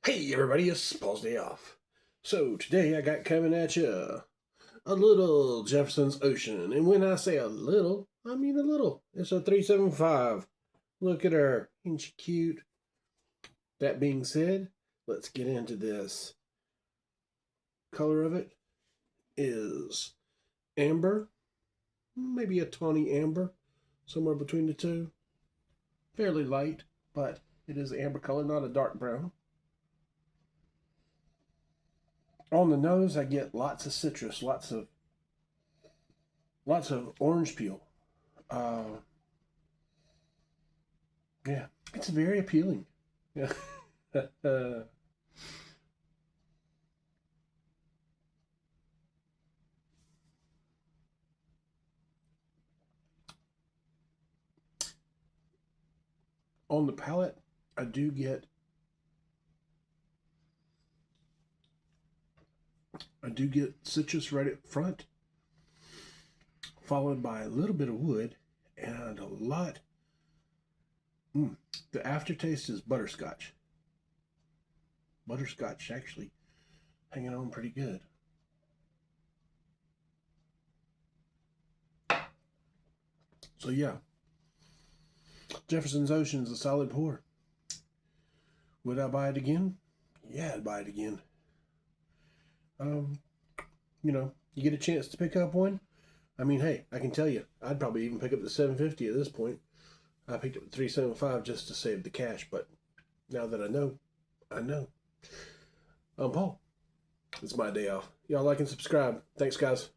Hey everybody, it's Paul's Day Off. So today I got coming at you a little Jefferson's Ocean. And when I say a little, I mean a little. It's a 375. Look at her. Ain't she cute? That being said, let's get into this. Color of it is amber, maybe a tawny amber, somewhere between the two. Fairly light, but it is amber color, not a dark brown. On the nose, I get lots of citrus, lots of orange peel. Uh, yeah, it's very appealing. Yeah. On the palate, I do get citrus right up front, followed by a little bit of wood and a lot. The aftertaste is butterscotch. Butterscotch actually hanging on pretty good. So yeah, Jefferson's Ocean is a solid pour. Would I buy it again? Yeah, I'd buy it again. Um, you get a chance to pick up one. I mean, hey, I can tell you, I'd probably even pick up the 750 at this point. I picked up the 375 just to save the cash, but now that I know, I know. I'm Paul. It's my day off. Y'all like and subscribe. Thanks, guys.